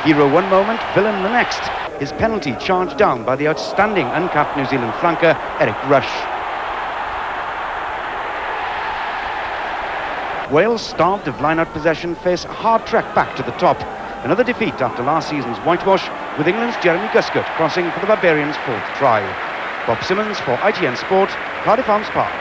Hero one moment, villain the next. His penalty charged down by the outstanding uncapped New Zealand flanker, Eric Rush. Wales, starved of line-out possession, face a hard trek back to the top. Another defeat after last season's whitewash, with England's Jeremy Guscott crossing for the Barbarians' fourth try. Bob Simmons for ITN Sport, Cardiff Arms Park.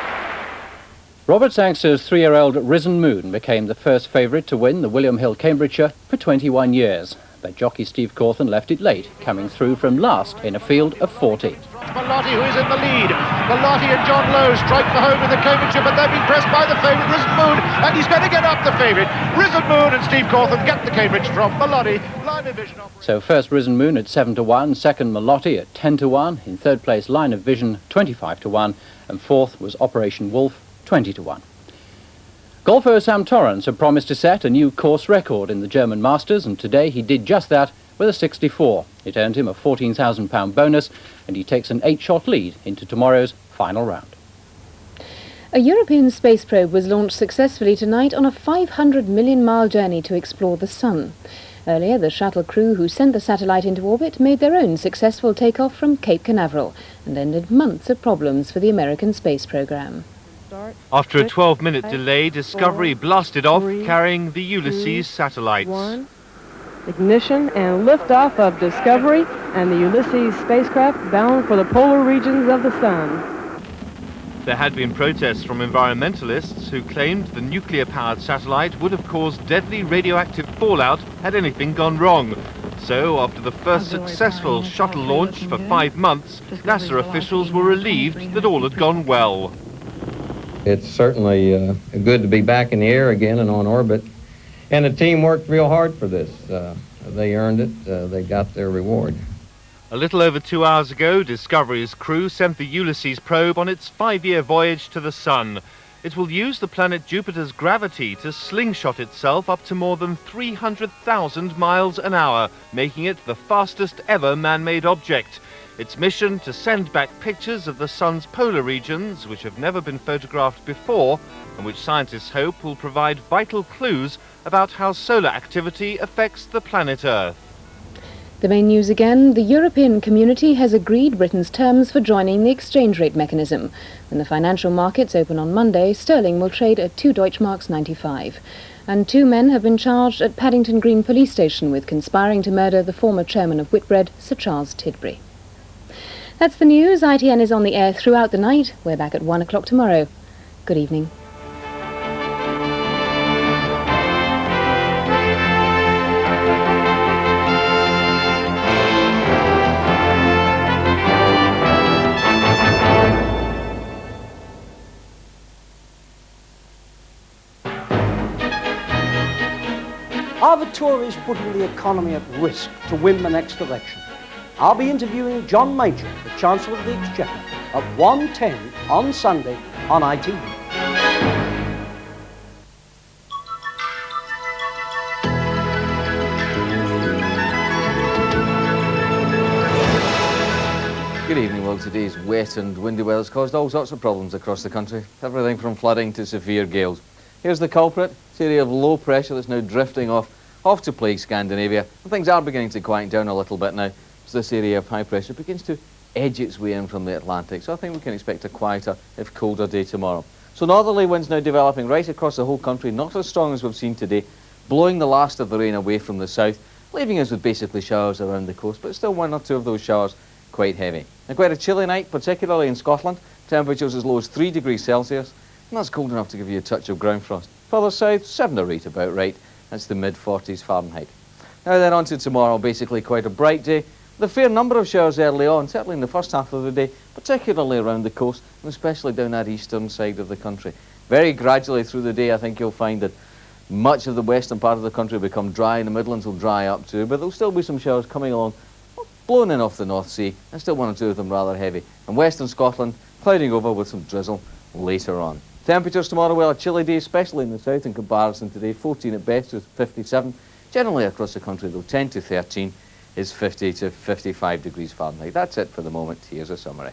Robert Sangster's 3-year-old Risen Moon became the first favourite to win the William Hill Cambridgeshire for 21 years. But jockey Steve Cawthon left it late, coming through from last in a field of 40. Mallotti, who is in the lead. Mallotti and John Lowe strike for home in the Cambridgeshire, but they're being pressed by the favourite, Risen Moon, and he's going to get up the favourite. Risen Moon and Steve Cawthon get the Cambridge from Mallotti. Line of Vision. So first Risen Moon at 7 to 1, second Mallotti at 10 to 1, in third place Line of Vision 25 to 1, and fourth was Operation Wolf 20 to 1. Golfer Sam Torrance had promised to set a new course record in the German Masters, and today he did just that with a 64. It earned him a £14,000 bonus, and he takes an 8-shot lead into tomorrow's final round. A European space probe was launched successfully tonight on a 500 million-mile journey to explore the Sun. Earlier, the shuttle crew who sent the satellite into orbit made their own successful takeoff from Cape Canaveral and ended months of problems for the American space program. After a 12-minute delay, Discovery blasted off, carrying the Ulysses satellites. Ignition and liftoff of Discovery and the Ulysses spacecraft bound for the polar regions of the Sun. There had been protests from environmentalists who claimed the nuclear-powered satellite would have caused deadly radioactive fallout had anything gone wrong. So, after the first successful shuttle launch for 5 months, NASA officials were relieved that all had gone well. It's certainly good to be back in the air again and on orbit. And the team worked real hard for this. They earned it. They got their reward. A little over 2 hours ago, Discovery's crew sent the Ulysses probe on its 5-year voyage to the Sun. It will use the planet Jupiter's gravity to slingshot itself up to more than 300,000 miles an hour, making it the fastest ever man-made object. Its mission to send back pictures of the Sun's polar regions, which have never been photographed before, and which scientists hope will provide vital clues about how solar activity affects the planet Earth. The main news again, the European community has agreed Britain's terms for joining the exchange rate mechanism. When the financial markets open on Monday, sterling will trade at 2 Deutschmarks 95. And 2 men have been charged at Paddington Green Police Station with conspiring to murder the former chairman of Whitbread, Sir Charles Tidbury. That's the news. ITN is on the air throughout the night. We're back at 1 o'clock tomorrow. Good evening. Are the Tories putting the economy at risk to win the next election? I'll be interviewing John Major, the Chancellor of the Exchequer, at 1:10 on Sunday on ITV. Good evening. Well, today's wet and windy weather has caused all sorts of problems across the country. Everything from flooding to severe gales. Here's the culprit. It's an area of low pressure that's now drifting off to plague Scandinavia. And things are beginning to quieten down a little bit now. So this area of high pressure begins to edge its way in from the Atlantic. So I think we can expect a quieter, if colder, day tomorrow. So northerly winds now developing right across the whole country, not as strong as we've seen today, blowing the last of the rain away from the south, leaving us with basically showers around the coast, but still 1 or 2 of those showers quite heavy. And quite a chilly night, particularly in Scotland. Temperatures as low as 3 degrees Celsius, and that's cold enough to give you a touch of ground frost. Further south, 7 or 8 about right. That's the mid-40s Fahrenheit. Now then, on to tomorrow. Basically quite a bright day. The fair number of showers early on, certainly in the first half of the day, particularly around the coast, and especially down that eastern side of the country. Very gradually through the day, I think you'll find that much of the western part of the country will become dry, and the Midlands will dry up too, but there'll still be some showers coming along, blowing in off the North Sea, and still 1 or 2 of them rather heavy. And western Scotland, clouding over with some drizzle later on. Temperatures tomorrow, well, a chilly day, especially in the south in comparison today. 14 at best with 57. Generally across the country, though, 10 to 13 is 50 to 55 degrees Fahrenheit. That's it for the moment. Here's a summary.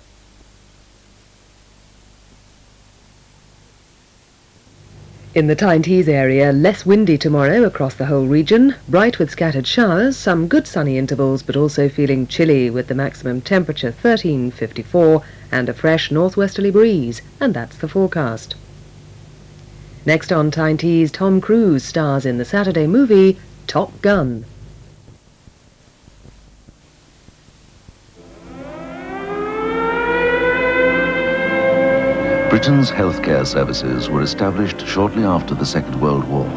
In the Tyne-Tees area, less windy tomorrow across the whole region, bright with scattered showers, some good sunny intervals, but also feeling chilly with the maximum temperature 13.54 and a fresh northwesterly breeze, and that's the forecast. Next on Tyne-Tees, Tom Cruise stars in the Saturday movie Top Gun. Britain's healthcare services were established shortly after the Second World War.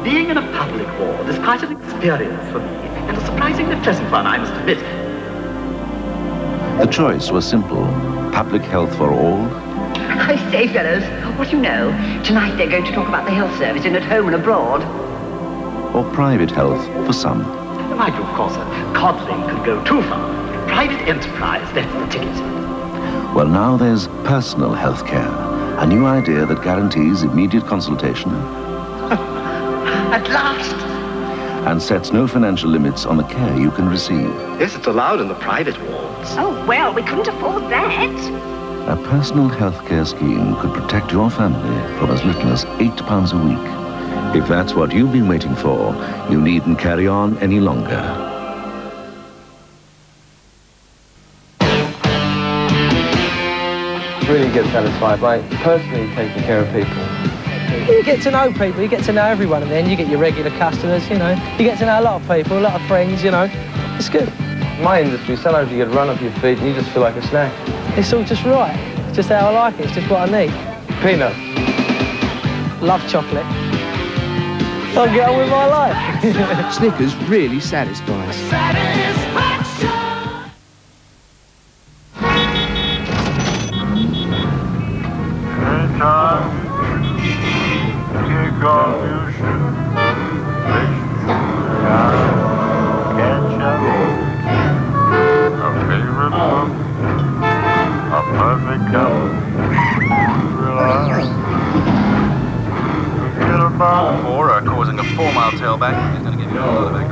Being in a public ward is quite an experience for me, and a surprisingly pleasant one, I must admit. The choice was simple: public health for all, I say, fellows, what do you know? Tonight they're going to talk about the health service in at home and abroad. or private health for some. My group, of course, coddling could go too far. Private enterprise, that's the ticket. Well, now there's personal health care, a new idea that guarantees immediate consultation At last! and sets no financial limits on the care you can receive. Yes, it's allowed in the private wards. Oh, well, we couldn't afford that. A personal health care scheme could protect your family from as little as £8 a week. If that's what you've been waiting for, you needn't carry on any longer. Really get satisfied by personally taking care of people. You get to know people, you get to know everyone, and then you get your regular customers, you know. You get to know a lot of people, a lot of friends, you know. It's good. My industry, sometimes you get run off your feet and you just feel like a snack. It's all just right. It's just how I like it. It's just what I need. Peanut. Love chocolate. I'll get on with my life. Snickers really satisfies. Four causing a 4-mile tailback. He's going to give you another back.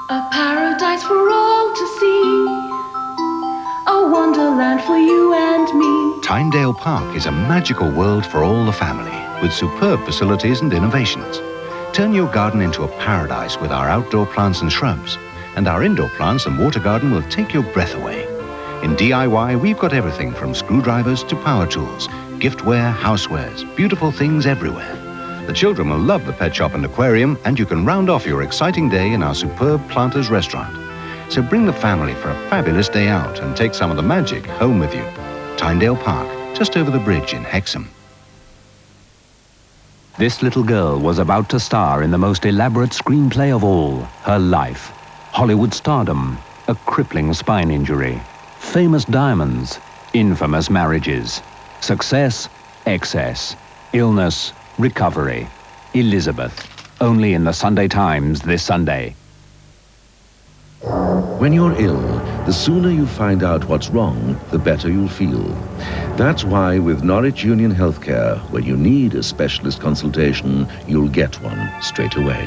A paradise for all to see, a wonderland for you and me. Tynedale Park is a magical world for all the family, with superb facilities and innovations. Turn your garden into a paradise with our outdoor plants and shrubs, and our indoor plants and water garden will take your breath away. In DIY, we've got everything from screwdrivers to power tools, giftware, housewares, beautiful things everywhere. The children will love the pet shop and aquarium, and you can round off your exciting day in our superb Planters restaurant. So bring the family for a fabulous day out and take some of the magic home with you. Tynedale Park, just over the bridge in Hexham. This little girl was about to star in the most elaborate screenplay of all, her life. Hollywood stardom, a crippling spine injury, famous diamonds, infamous marriages, success, excess, illness, recovery. Elizabeth, only in the Sunday Times this Sunday. When you're ill, the sooner you find out what's wrong, the better you'll feel. That's why with Norwich Union Healthcare, when you need a specialist consultation, you'll get one straight away.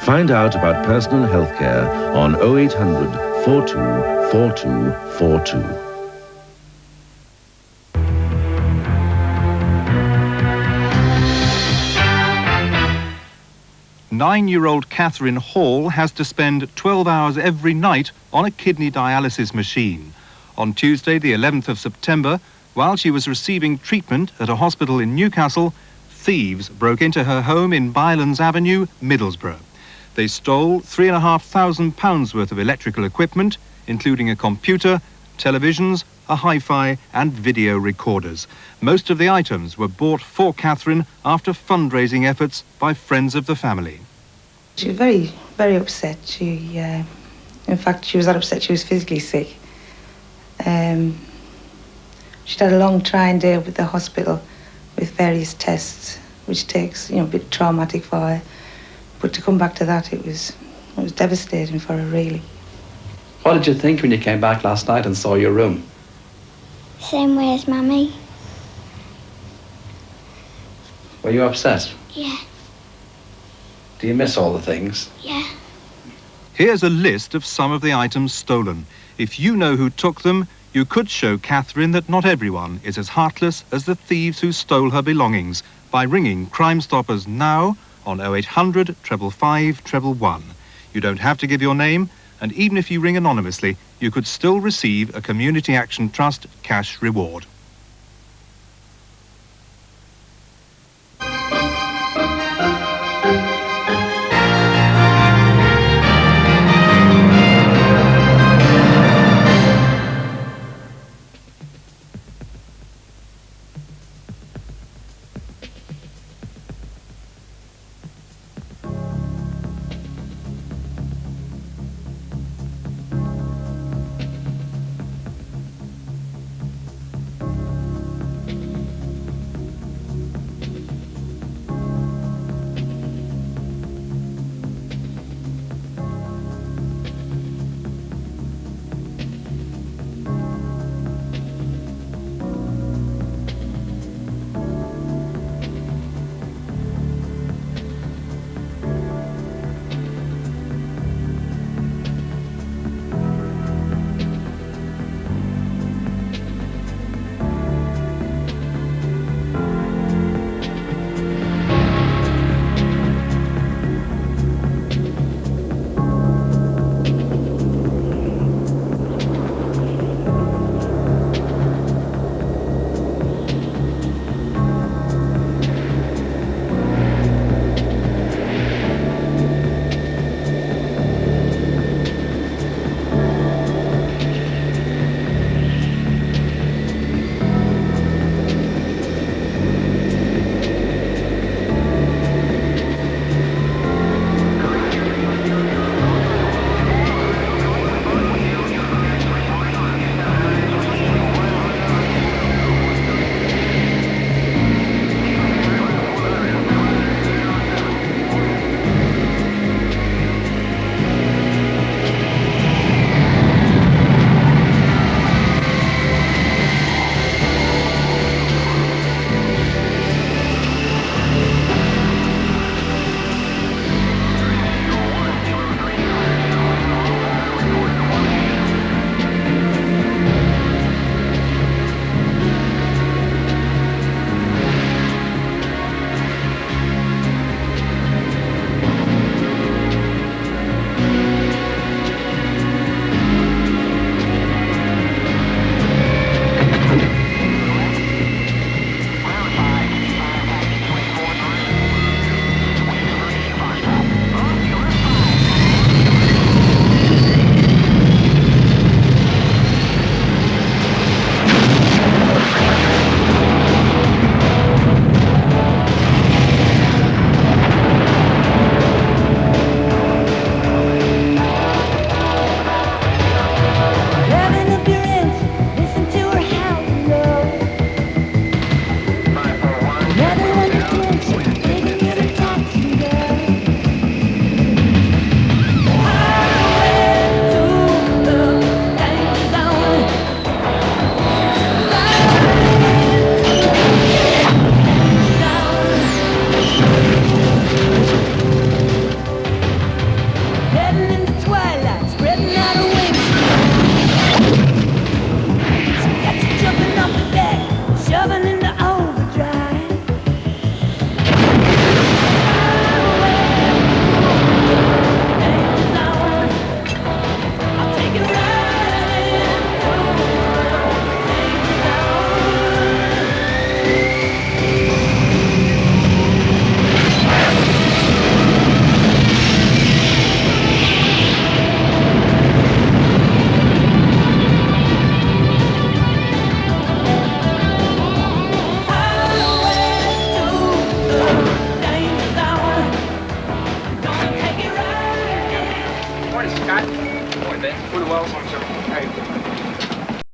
Find out about personal healthcare on 0800 42 4242. 9-year-old Catherine Hall has to spend 12 hours every night on a kidney dialysis machine. On Tuesday, the 11th of September, while she was receiving treatment at a hospital in Newcastle, thieves broke into her home in Bylands Avenue, Middlesbrough. They stole £3,500 worth of electrical equipment, including a computer, televisions, a hi-fi and video recorders. Most of the items were bought for Catherine after fundraising efforts by friends of the family. She was very, very upset. In fact, she was that upset she was physically sick. She'd had a long trying day with the hospital with various tests, which takes, a bit traumatic for her. But to come back to that, it was devastating for her, really. What did you think when you came back last night and saw your room? Same way as Mummy. Were you upset? Yeah. Do you miss all the things? Yeah. Here's a list of some of the items stolen. If you know who took them, you could show Catherine that not everyone is as heartless as the thieves who stole her belongings by ringing Crimestoppers now on 0800 555 111. You don't have to give your name, and even if you ring anonymously, you could still receive a Community Action Trust cash reward.